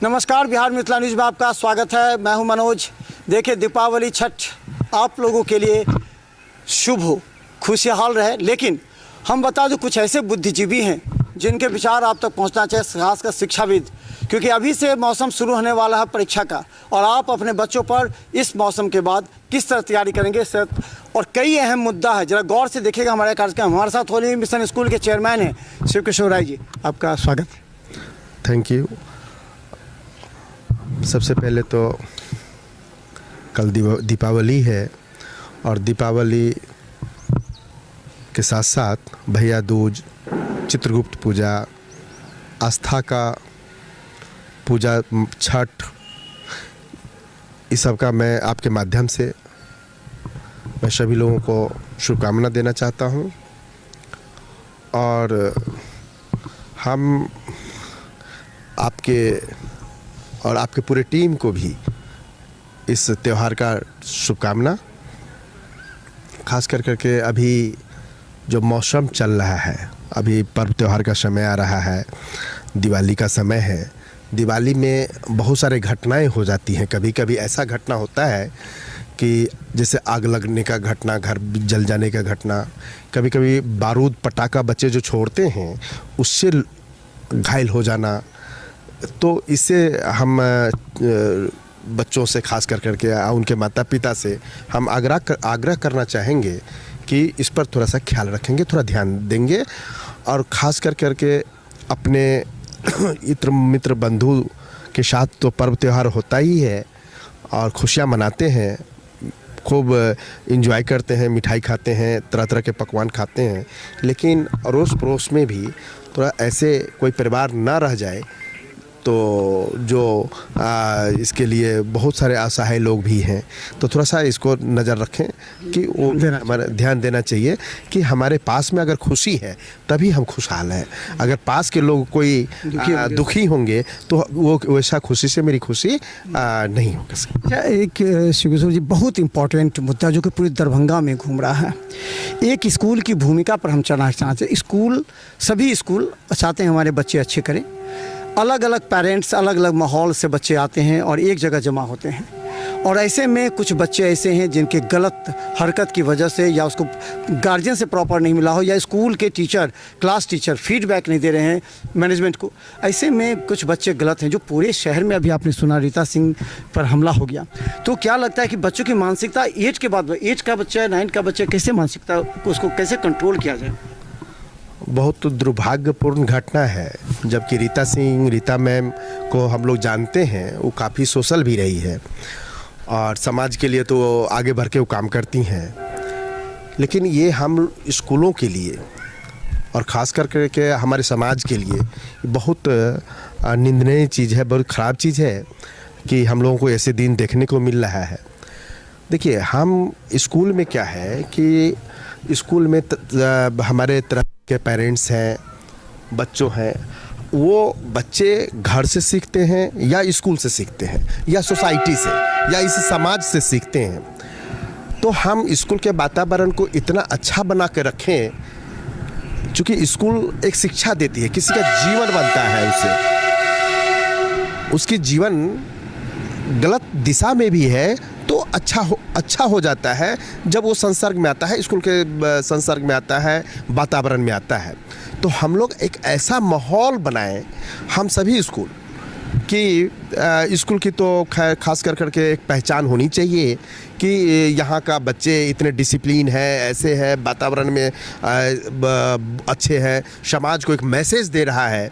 नमस्कार, बिहार मिथिला न्यूज़ में आपका स्वागत है। मैं हूं मनोज। देखिए, दीपावली छठ आप लोगों के लिए शुभ हो, खुशहाल रहे। लेकिन हम बता दूं, कुछ ऐसे बुद्धिजीवी हैं जिनके विचार आप तक पहुंचना चाहिए, खासकर शिक्षाविद, क्योंकि अभी से मौसम शुरू होने वाला है परीक्षा का, और आप अपने बच्चों पर इस मौसम के बाद किस तरह तैयारी करेंगे और कई अहम मुद्दा है। जरा गौर से देखिएगा हमारे कार्यक्रम। हमारे साथ होली मिशन स्कूल के चेयरमैन हैं शिव किशोर राय जी, आपका स्वागत। Thank you. सबसे पहले तो कल दीपावली है, और दीपावली के साथ साथ भैया दूज, चित्रगुप्त पूजा, आस्था का पूजा, छठ, इस सब का मैं आपके माध्यम से मैं सभी लोगों को शुभकामना देना चाहता हूं। और हम आपके और आपके पूरे टीम को भी इस त्यौहार का शुभकामना। खास करके अभी जो मौसम चल रहा है, अभी पर्व त्यौहार का समय आ रहा है, दिवाली का समय है। दिवाली में बहुत सारे घटनाएं हो जाती हैं। कभी कभी ऐसा घटना होता है कि जैसे आग लगने का घटना, घर जल जाने का घटना, कभी कभी बारूद पटाखा बच्चे जो छोड़ते हैं उससे घायल हो जाना। तो इससे हम बच्चों से खास करके उनके माता पिता से हम आग्रह करना चाहेंगे कि इस पर थोड़ा सा ख्याल रखेंगे, थोड़ा ध्यान देंगे। और ख़ास करके अपने इत्र मित्र बंधु के साथ तो पर्व त्यौहार होता ही है और खुशियाँ मनाते हैं, खूब इंजॉय करते हैं, मिठाई खाते हैं, तरह तरह के पकवान खाते हैं। लेकिन अड़ोस पड़ोस में भी थोड़ा ऐसे कोई परिवार ना रह जाए तो जो इसके लिए बहुत सारे असहाय लोग भी हैं। तो थोड़ा सा इसको नज़र रखें कि वो हमारा ध्यान देना चाहिए कि हमारे पास में अगर खुशी है तभी हम खुशहाल हैं। अगर पास के लोग कोई दुखी होंगे तो वो वैसा खुशी से मेरी खुशी नहीं हो सकती। एक शिवकिशोर जी, बहुत इम्पोर्टेंट मुद्दा जो कि पूरी दरभंगा में घूम रहा है, एक स्कूल की भूमिका पर हम चलना चाहते हैं। स्कूल, सभी स्कूल चाहते हैं हमारे बच्चे अच्छे करें। अलग अलग पेरेंट्स, अलग अलग माहौल से बच्चे आते हैं और एक जगह जमा होते हैं, और ऐसे में कुछ बच्चे ऐसे हैं जिनके गलत हरकत की वजह से, या उसको गार्जियन से प्रॉपर नहीं मिला हो, या स्कूल के टीचर, क्लास टीचर फीडबैक नहीं दे रहे हैं मैनेजमेंट को। ऐसे में कुछ बच्चे गलत हैं जो पूरे शहर में, अभी आपने सुना रीता सिंह पर हमला हो गया। तो क्या लगता है कि बच्चों की मानसिकता एज के बाद, एज का बच्चा, 9 का बच्चा, कैसे मानसिकता उसको कैसे कंट्रोल किया जाए? बहुत दुर्भाग्यपूर्ण घटना है। जबकि रीता मैम को हम लोग जानते हैं, वो काफ़ी सोशल भी रही है और समाज के लिए तो आगे बढ़ के वो काम करती हैं। लेकिन ये हम स्कूलों के लिए और ख़ास करके हमारे समाज के लिए बहुत निंदनीय चीज़ है, बहुत ख़राब चीज़ है कि हम लोगों को ऐसे दिन देखने को मिल रहा है। देखिए, हम स्कूल में क्या है कि स्कूल में हमारे तरह के पेरेंट्स हैं, बच्चों हैं, वो बच्चे घर से सीखते हैं या स्कूल से सीखते हैं या सोसाइटी से या इस समाज से सीखते हैं। तो हम स्कूल के वातावरण को इतना अच्छा बना के रखें, क्योंकि स्कूल एक शिक्षा देती है, किसी का जीवन बनता है उससे, उसकी जीवन गलत दिशा में भी है तो अच्छा हो जाता है जब वो संसर्ग में आता है, स्कूल के संसर्ग में आता है, वातावरण में आता है। तो हम लोग एक ऐसा माहौल बनाएं, हम सभी स्कूल कि स्कूल की तो खैर खास करके एक पहचान होनी चाहिए कि यहाँ का बच्चे इतने डिसिप्लिन है, ऐसे है, वातावरण में अच्छे हैं, समाज को एक मैसेज दे रहा है।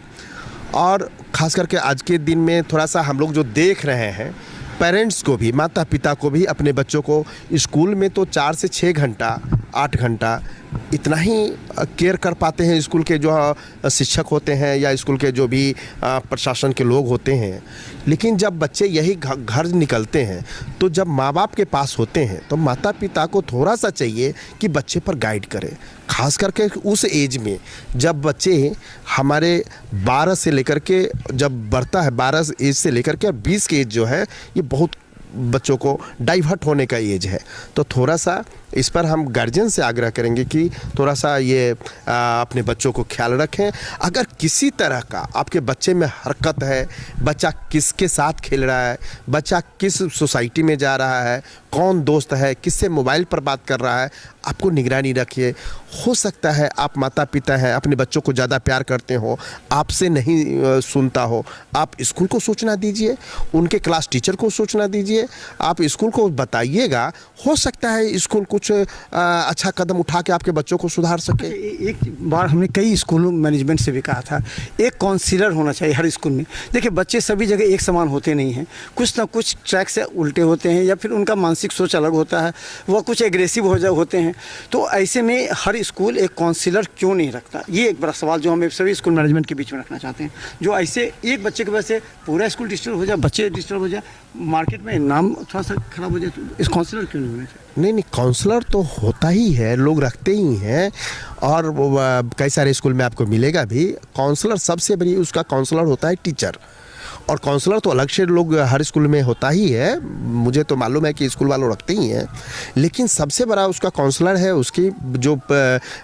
और ख़ास करके आज के दिन में थोड़ा सा हम लोग जो देख रहे हैं, पेरेंट्स को भी, माता पिता को भी अपने बच्चों को स्कूल में तो 4 से 6 घंटा, 8 घंटा इतना ही केयर कर पाते हैं स्कूल के जो शिक्षक होते हैं या स्कूल के जो भी प्रशासन के लोग होते हैं। लेकिन जब बच्चे यही घर निकलते हैं तो जब माँ बाप के पास होते हैं तो माता पिता को थोड़ा सा चाहिए कि बच्चे पर गाइड करें। खास करके उस एज में जब बच्चे हमारे 12 से लेकर के जब बढ़ता है, 12 एज से लेकर के 20 की एज जो है, ये बहुत बच्चों को डाइवर्ट होने का एज है। तो थोड़ा सा इस पर हम गार्जियन से आग्रह करेंगे कि थोड़ा सा ये अपने बच्चों को ख्याल रखें। अगर किसी तरह का आपके बच्चे में हरकत है, बच्चा किसके साथ खेल रहा है, बच्चा किस सोसाइटी में जा रहा है, कौन दोस्त है, किससे मोबाइल पर बात कर रहा है, आपको निगरानी रखिए। हो सकता है आप माता पिता हैं, अपने बच्चों को ज़्यादा प्यार करते हो, आपसे नहीं सुनता हो, आप स्कूल को सूचना दीजिए, उनके क्लास टीचर को सूचना दीजिए, आप स्कूल को बताइएगा। हो सकता है स्कूल कुछ अच्छा कदम उठा के आपके बच्चों को सुधार सके। एक बार हमने कई स्कूल मैनेजमेंट से भी कहा था, एक काउंसिलर होना चाहिए हर स्कूल में। देखिए बच्चे सभी जगह एक समान होते नहीं हैं, कुछ ना कुछ ट्रैक से उल्टे होते हैं या फिर उनका मानसिक सोच अलग होता है, वह कुछ एग्रेसिव होते हैं। तो ऐसे में हर स्कूल एक काउंसिलर क्यों नहीं रखता, ये एक बड़ा सवाल जो हम सभी स्कूल मैनेजमेंट के बीच में रखना चाहते हैं। जो ऐसे एक बच्चे की वजह से पूरा स्कूल डिस्टर्ब हो जाए, बच्चे डिस्टर्ब हो जाए, मार्केट में नाम थोड़ा सा खराब हो जाए, तो इस काउंसिलर क्यों नहीं होना चाहिए? नहीं, काउंसलर तो होता ही है, लोग रखते ही हैं, और कई सारे स्कूल में आपको मिलेगा भी। काउंसलर सबसे बड़ी उसका काउंसलर होता है टीचर, और काउंसलर तो अलग से लोग हर स्कूल में होता ही है, मुझे तो मालूम है कि स्कूल वालों रखते ही हैं। लेकिन सबसे बड़ा उसका काउंसलर है उसकी जो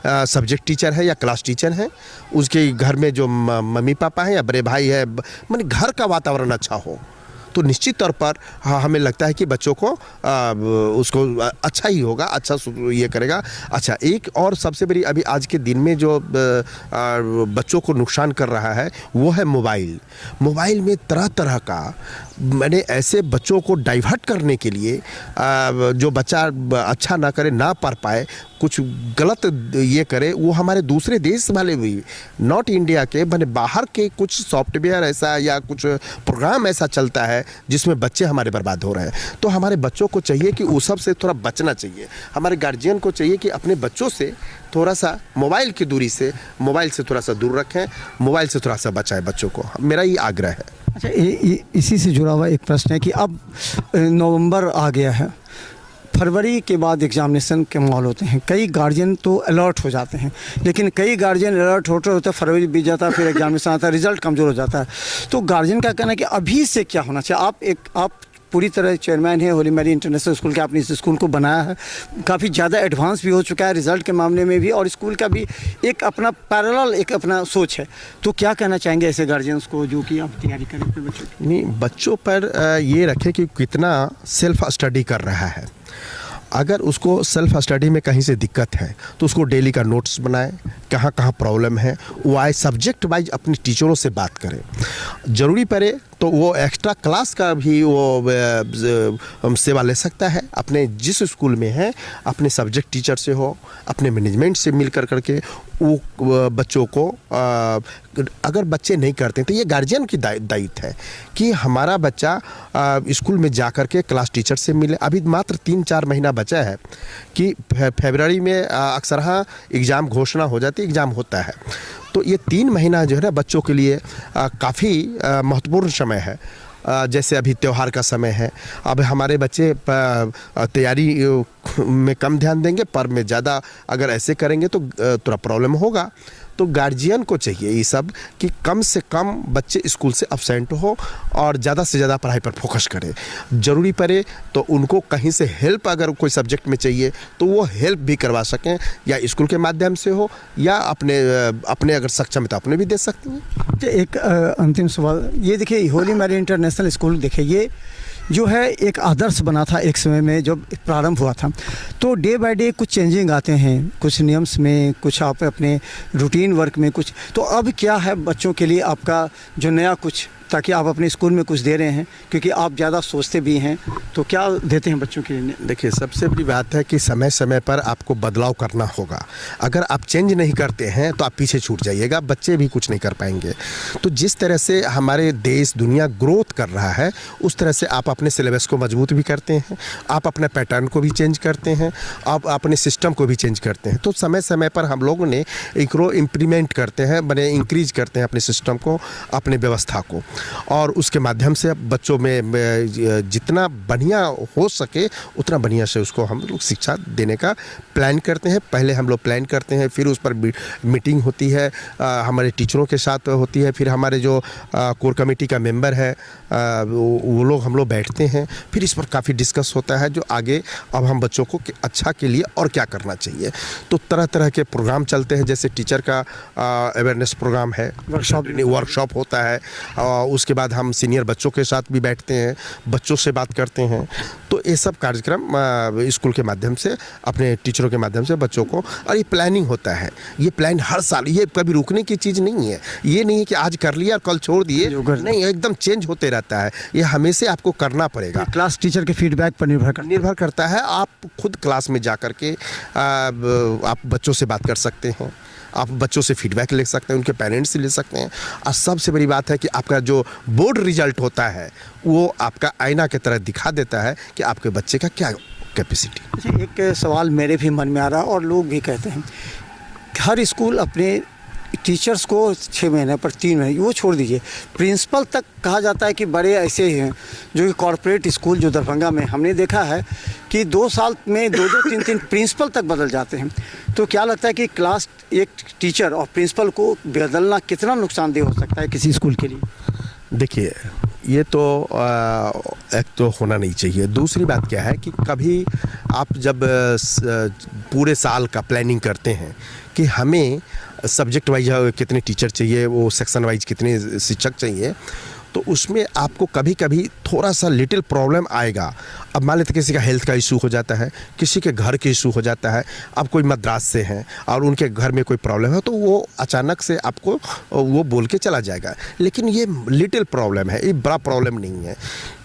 सब्जेक्ट टीचर है या क्लास टीचर है, उसके घर में जो मम्मी पापा हैं या बड़े भाई है, माने घर का वातावरण अच्छा हो तो निश्चित तौर पर हमें लगता है कि बच्चों को उसको अच्छा ही होगा, अच्छा ये करेगा। अच्छा, एक और सबसे बड़ी अभी आज के दिन में जो बच्चों को नुकसान कर रहा है वो है मोबाइल। मोबाइल में तरह तरह का, मैंने ऐसे बच्चों को डाइवर्ट करने के लिए जो बच्चा अच्छा ना करे, ना पढ़ पाए, कुछ गलत ये करे, वो हमारे दूसरे देश वाले भी, नॉट इंडिया के, मैंने बाहर के कुछ सॉफ्टवेयर ऐसा या कुछ प्रोग्राम ऐसा चलता है जिसमें बच्चे हमारे बर्बाद हो रहे हैं। तो हमारे बच्चों को चाहिए कि उस सब से थोड़ा बचना चाहिए। हमारे गार्जियन को चाहिए कि अपने बच्चों से थोड़ा सा मोबाइल की दूरी से, मोबाइल से थोड़ा सा दूर रखें, मोबाइल से थोड़ा सा बचाएं बच्चों को, मेरा ये आग्रह है। अच्छा, इसी से जुड़ा हुआ एक प्रश्न है कि अब नवंबर आ गया है, फरवरी के बाद एग्जामिनेशन के माहौल होते हैं, कई गार्जियन तो अलर्ट हो जाते हैं, लेकिन कई गार्जियन अलर्ट होते होते फरवरी बीत जाता है, फिर एग्जामिनेशन आता है, रिजल्ट कमज़ोर हो जाता है। तो गार्जियन का कहना है कि अभी से क्या होना चाहिए? आप पूरी तरह चेयरमैन है होली मैरी इंटरनेशनल स्कूल के, आपने इस स्कूल को बनाया है, काफ़ी ज़्यादा एडवांस भी हो चुका है रिज़ल्ट के मामले में भी, और स्कूल का भी एक अपना पैरेलल एक अपना सोच है। तो क्या कहना चाहेंगे ऐसे गार्जियंस को जो कि आप तैयारी करें अपने बच्चों की? नहीं, बच्चों पर ये रखें कि कितना सेल्फ स्टडी कर रहा है। अगर उसको सेल्फ स्टडी में कहीं से दिक्कत है तो उसको डेली का नोट्स बनाएं, कहाँ कहाँ प्रॉब्लम है, वो आए सब्जेक्ट वाइज अपने टीचरों से बात करें। ज़रूरी पड़े तो वो एक्स्ट्रा क्लास का भी वो सेवा ले सकता है, अपने जिस स्कूल में है अपने सब्जेक्ट टीचर से हो, अपने मैनेजमेंट से मिल करके वो बच्चों को अगर बच्चे नहीं करते तो ये गार्जियन की दायित्व है कि हमारा बच्चा स्कूल में जा कर के क्लास टीचर से मिले। अभी मात्र 3-4 महीना बचा है कि फरवरी में अक्सर एग्ज़ाम घोषणा हो जाती है, एग्ज़ाम होता है। तो ये 3 महीना जो है ना बच्चों के लिए काफ़ी महत्वपूर्ण समय है। जैसे अभी त्यौहार का समय है, अब हमारे बच्चे तैयारी में कम ध्यान देंगे, पर में ज़्यादा अगर ऐसे करेंगे तो थोड़ा प्रॉब्लम होगा। तो गार्जियन को चाहिए ये सब कि कम से कम बच्चे स्कूल से अब्सेंट हो और ज़्यादा से ज़्यादा पढ़ाई पर फोकस करें। ज़रूरी पड़े तो उनको कहीं से हेल्प अगर कोई सब्जेक्ट में चाहिए तो वो हेल्प भी करवा सकें, या स्कूल के माध्यम से हो या अपने अगर सक्षम है तो अपने भी दे सकते हैं। एक अंतिम सवाल ये देखिए, होली मैरी इंटरनेशनल स्कूल देखिए ये जो है एक आदर्श बना था एक समय में जब प्रारंभ हुआ था, तो डे बाय डे कुछ चेंजिंग आते हैं, कुछ नियम्स में, कुछ आप अपने रूटीन वर्क में कुछ। तो अब क्या है बच्चों के लिए आपका जो नया कुछ, ताकि आप अपने स्कूल में कुछ दे रहे हैं, क्योंकि आप ज़्यादा सोचते भी हैं, तो क्या देते हैं बच्चों के लिए? देखिए, सबसे बड़ी बात है कि समय समय पर आपको बदलाव करना होगा। अगर आप चेंज नहीं करते हैं तो आप पीछे छूट जाइएगा, बच्चे भी कुछ नहीं कर पाएंगे। तो जिस तरह से हमारे देश दुनिया ग्रोथ कर रहा है उस तरह से आप अपने सिलेबस को मजबूत भी करते हैं, आप अपने पैटर्न को भी चेंज करते हैं, आप अपने सिस्टम को भी चेंज करते हैं। तो समय समय पर हम लोगों ने इनको इम्प्लीमेंट करते हैं, बने इंक्रीज करते हैं अपने सिस्टम को, अपने व्यवस्था को, और उसके माध्यम से बच्चों में जितना बढ़िया हो सके उतना बढ़िया से उसको हम लोग शिक्षा देने का प्लान करते हैं, पहले हम लोग प्लान करते हैं, फिर उस पर मीटिंग होती है, हमारे टीचरों के साथ होती है, फिर हमारे जो कोर कमेटी का मेंबर है वो लोग हम लोग बैठते हैं, फिर इस पर काफ़ी डिस्कस होता है जो आगे अब हम बच्चों को अच्छा के लिए और क्या करना चाहिए। तो तरह तरह के प्रोग्राम चलते हैं, जैसे टीचर का अवेयरनेस प्रोग्राम है, वर्कशॉप होता है, उसके बाद हम सीनियर बच्चों के साथ भी बैठते हैं, बच्चों से बात करते हैं। तो ये सब कार्यक्रम स्कूल के माध्यम से, अपने टीचरों के माध्यम से बच्चों को, और ये प्लानिंग होता है, ये प्लान हर साल, ये कभी रुकने की चीज़ नहीं है। ये नहीं है कि आज कर लिया और कल छोड़ दिए, नहीं, एकदम चेंज होते रहता है। ये हमेशा आपको करना पड़ेगा। क्लास टीचर के फीडबैक पर निर्भर करता है। आप खुद क्लास में जा कर के आप बच्चों से बात कर सकते हैं, आप बच्चों से फीडबैक ले सकते हैं, उनके पेरेंट्स से ले सकते हैं। और सबसे बड़ी बात है कि आपका जो बोर्ड रिजल्ट होता है वो आपका आईना की तरह दिखा देता है कि आपके बच्चे का क्या कैपेसिटी। एक सवाल मेरे भी मन में आ रहा है और लोग भी कहते हैं, हर स्कूल अपने टीचर्स को 6 महीने पर 3 महीने वो छोड़ दीजिए, प्रिंसिपल तक कहा जाता है कि बड़े ऐसे हैं जो कि कॉरपोरेट स्कूल जो दरभंगा में हमने देखा है कि 2 साल में 2-2 3-3 प्रिंसिपल तक बदल जाते हैं। तो क्या लगता है कि क्लास एक टीचर और प्रिंसिपल को बदलना कितना नुकसानदेह हो सकता है किसी स्कूल के लिए? देखिए, ये तो एक तो होना नहीं चाहिए। दूसरी बात क्या है कि कभी आप जब पूरे साल का प्लानिंग करते हैं कि हमें सब्जेक्ट वाइज कितने टीचर चाहिए, वो सेक्शन वाइज कितने शिक्षक चाहिए, तो उसमें आपको कभी कभी थोड़ा सा लिटिल प्रॉब्लम आएगा। अब मान लेते किसी का हेल्थ का इशू हो जाता है, किसी के घर के इशू हो जाता है, अब कोई मद्रास से हैं और उनके घर में कोई प्रॉब्लम है, तो वो अचानक से आपको वो बोल के चला जाएगा। लेकिन ये लिटिल प्रॉब्लम है, ये बड़ा प्रॉब्लम नहीं है।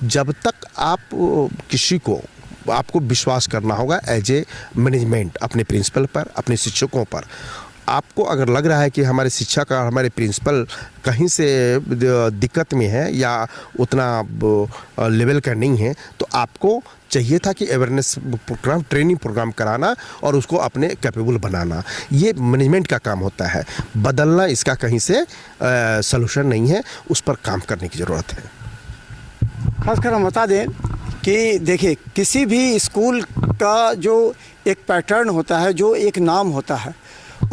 जब तक आप किसी को, आपको विश्वास करना होगा एज ए मैनेजमेंट अपने प्रिंसिपल पर, अपने शिक्षकों पर। आपको अगर लग रहा है कि हमारे शिक्षक और हमारे प्रिंसिपल कहीं से दिक्कत में है या उतना लेवल का नहीं है, तो आपको चाहिए था कि अवेयरनेस प्रोग्राम, ट्रेनिंग प्रोग्राम कराना और उसको अपने कैपेबल बनाना। ये मैनेजमेंट का काम होता है, बदलना इसका कहीं से सलूशन नहीं है, उस पर काम करने की ज़रूरत है। खासकर हम बता दें कि देखिए, किसी भी स्कूल का जो एक पैटर्न होता है, जो एक नाम होता है,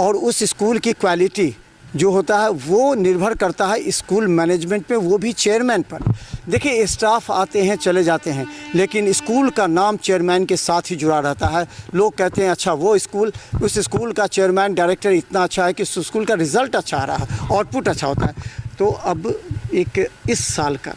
और उस स्कूल की क्वालिटी जो होता है वो निर्भर करता है स्कूल मैनेजमेंट पे, वो भी चेयरमैन पर। देखिए, स्टाफ आते हैं चले जाते हैं, लेकिन स्कूल का नाम चेयरमैन के साथ ही जुड़ा रहता है। लोग कहते हैं अच्छा वो स्कूल, उस स्कूल का चेयरमैन डायरेक्टर इतना अच्छा है कि उस स्कूल का रिज़ल्ट अच्छा आ रहा है, आउटपुट अच्छा होता है। तो अब एक इस साल का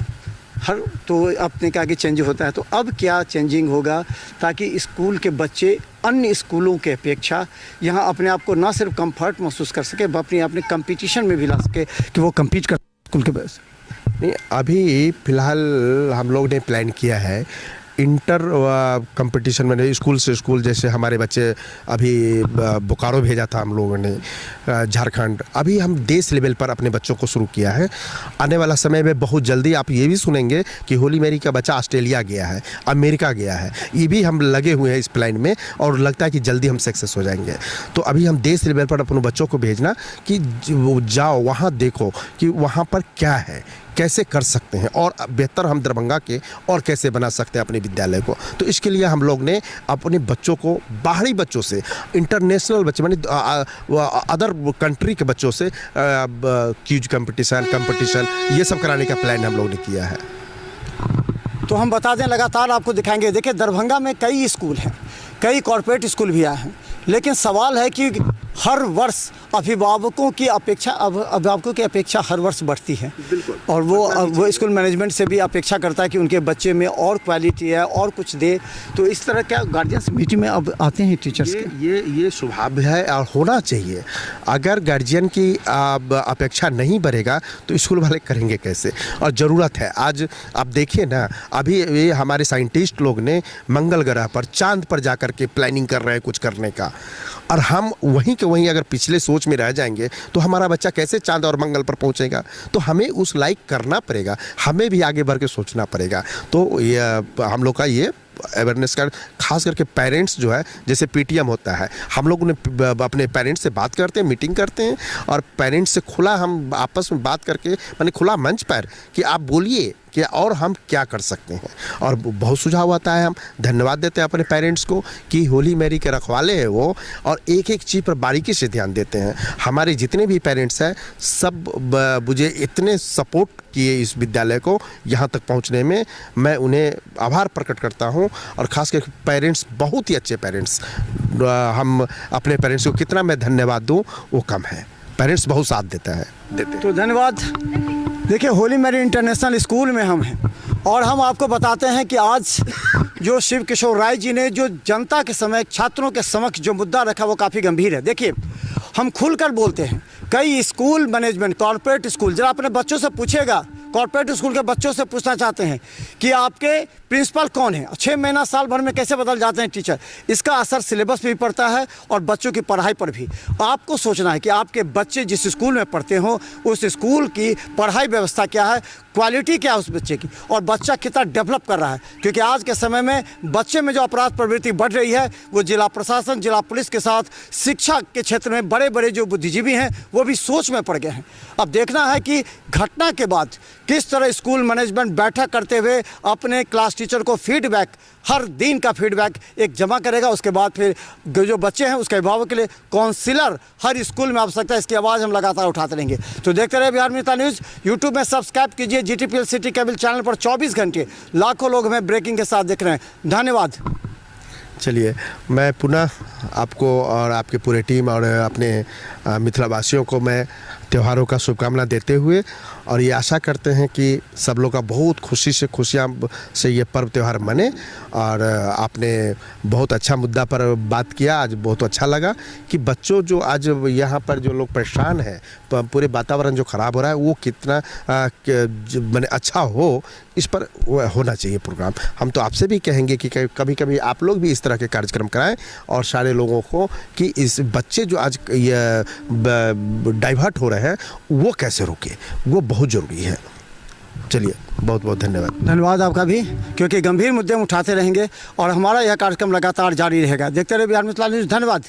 तो आपने कहा कि चेंज होता है, तो अब क्या चेंजिंग होगा ताकि स्कूल के बच्चे अन्य स्कूलों के अपेक्षा यहाँ अपने आप को ना सिर्फ कंफर्ट महसूस कर सके, अपने कंपटीशन में भी ला सके कि वो कम्पीट कर स्कूल के बस। नहीं, अभी फ़िलहाल हम लोग ने प्लान किया है इंटर कंपटीशन में, स्कूल से स्कूल। जैसे हमारे बच्चे अभी बोकारो भेजा था हम लोगों ने, झारखंड। अभी हम देश लेवल पर अपने बच्चों को शुरू किया है। आने वाला समय में बहुत जल्दी आप ये भी सुनेंगे कि होली मेरी का बच्चा ऑस्ट्रेलिया गया है, अमेरिका गया है। ये भी हम लगे हुए हैं इस प्लान में, और लगता है कि जल्दी हम सक्सेस हो जाएंगे। तो अभी हम देश लेवल पर अपने बच्चों को भेजना कि जाओ वहाँ देखो कि वहाँ पर क्या है, कैसे कर सकते हैं, और बेहतर हम दरभंगा के और कैसे बना सकते हैं अपने विद्यालय को। तो इसके लिए हम लोग ने अपने बच्चों को, बाहरी बच्चों से, इंटरनेशनल बच्चे माने अदर कंट्री के बच्चों से क्यूज कंपटीशन ये सब कराने का प्लान हम लोग ने किया है। तो हम बता दें, लगातार आपको दिखाएंगे। देखिए, दरभंगा में कई स्कूल हैं, कई कॉरपोरेट स्कूल भी आए हैं, लेकिन सवाल है कि हर वर्ष अभिभावकों की अपेक्षा हर वर्ष बढ़ती है, और वो स्कूल मैनेजमेंट से भी अपेक्षा करता है कि उनके बच्चे में और क्वालिटी है और कुछ दे। तो इस तरह क्या गार्जियंस मीटिंग में अब आते हैं टीचर्स के? ये स्वभाव है और होना चाहिए। अगर गार्जियन की अपेक्षा नहीं बढ़ेगा तो स्कूल वाले करेंगे कैसे? और ज़रूरत है। आज आप देखिए ना, अभी ये हमारे साइंटिस्ट लोग ने मंगल ग्रह पर, चांद पर जाकर के प्लानिंग कर रहे हैं कुछ करने का, और हम वहीं के वहीं अगर पिछले सोच में रह जाएंगे तो हमारा बच्चा कैसे चांद और मंगल पर पहुंचेगा? तो हमें उस लाइक करना पड़ेगा, हमें भी आगे बढ़ के सोचना पड़ेगा। तो ये हम लोग का ये अवेयरनेस का, खास करके पेरेंट्स जो है, जैसे पीटीएम होता है, हम लोग ने अपने पेरेंट्स से बात करते हैं, मीटिंग करते हैं, और पेरेंट्स से खुला हम आपस में बात करके, माने खुला मंच पर कि आप बोलिए कि और हम क्या कर सकते हैं। और बहुत सुझाव आता है, हम धन्यवाद देते हैं अपने पेरेंट्स को कि होली मैरी के रखवाले हैं वो, और एक एक चीज़ पर बारीकी से ध्यान देते हैं। हमारे जितने भी पेरेंट्स हैं सब मुझे इतने सपोर्ट किए इस विद्यालय को यहाँ तक पहुँचने में, मैं उन्हें आभार प्रकट करता हूँ। और ख़ास करके पेरेंट्स, बहुत ही अच्छे पेरेंट्स, हम अपने पेरेंट्स को कितना मैं धन्यवाद दूँ वो कम है। पेरेंट्स बहुत साथ देते हैं। तो धन्यवाद। देखिए, होली मैरी इंटरनेशनल स्कूल में हम हैं और हम आपको बताते हैं कि आज जो शिव किशोर राय जी ने जो जनता के समय छात्रों के समक्ष जो मुद्दा रखा वो काफ़ी गंभीर है। देखिए, हम खुलकर बोलते हैं, कई स्कूल मैनेजमेंट, कॉर्पोरेट स्कूल, जरा अपने बच्चों से पूछेगा, कॉर्पोरेट स्कूल के बच्चों से पूछना चाहते हैं कि आपके प्रिंसिपल कौन है, 6 महीना साल भर में कैसे बदल जाते हैं टीचर। इसका असर सिलेबस पे भी पड़ता है और बच्चों की पढ़ाई पर भी। आपको सोचना है कि आपके बच्चे जिस स्कूल में पढ़ते हो उस स्कूल की पढ़ाई व्यवस्था क्या है, क्वालिटी क्या है उस बच्चे की, और बच्चा कितना डेवलप कर रहा है। क्योंकि आज के समय में बच्चे में जो अपराध प्रवृत्ति बढ़ रही है वो जिला प्रशासन, जिला पुलिस के साथ शिक्षा के क्षेत्र में बड़े बड़े जो बुद्धिजीवी हैं वो भी सोच में पड़ गए हैं। अब देखना है कि घटना के बाद किस तरह स्कूल मैनेजमेंट बैठक करते हुए अपने क्लास टीचर को फीडबैक, हर दिन का फीडबैक एक जमा करेगा। उसके बाद फिर जो बच्चे हैं उसके अभिभावक के लिए काउंसिलर हर स्कूल में आवश्यकता है। इसकी आवाज़ हम लगातार उठाते रहेंगे। तो देखते रहे बिहार मित्र न्यूज़। यूट्यूब में सब्सक्राइब कीजिए, GTPL सिटी केबल चैनल पर 24 घंटे लाखों लोग हमें ब्रेकिंग के साथ देख रहे हैं। धन्यवाद। चलिए, मैं पुनः आपको और आपके पूरे टीम और अपने मिथिलावासियों को मैं त्योहारों का शुभकामना देते हुए और ये आशा करते हैं कि सब लोग का बहुत खुशियाँ से ये पर्व त्यौहार मने। और आपने बहुत अच्छा मुद्दा पर बात किया, आज बहुत अच्छा लगा कि बच्चों जो आज यहाँ पर जो लोग परेशान हैं, पूरे वातावरण जो ख़राब हो रहा है वो कितना मैंने अच्छा हो, इस पर होना चाहिए प्रोग्राम। हम तो आपसे भी कहेंगे कि कभी कभी आप लोग भी इस तरह के कार्यक्रम कराएं और सारे लोगों को कि इस बच्चे जो आज ये डाइवर्ट हो रहे हैं वो कैसे रोके, वो बहुत ज़रूरी है। चलिए, बहुत बहुत धन्यवाद। धन्यवाद आपका भी, क्योंकि गंभीर मुद्दे हम उठाते रहेंगे और हमारा यह कार्यक्रम लगातार जारी रहेगा। देखते रहिए बिहार मिथिला न्यूज़। धन्यवाद।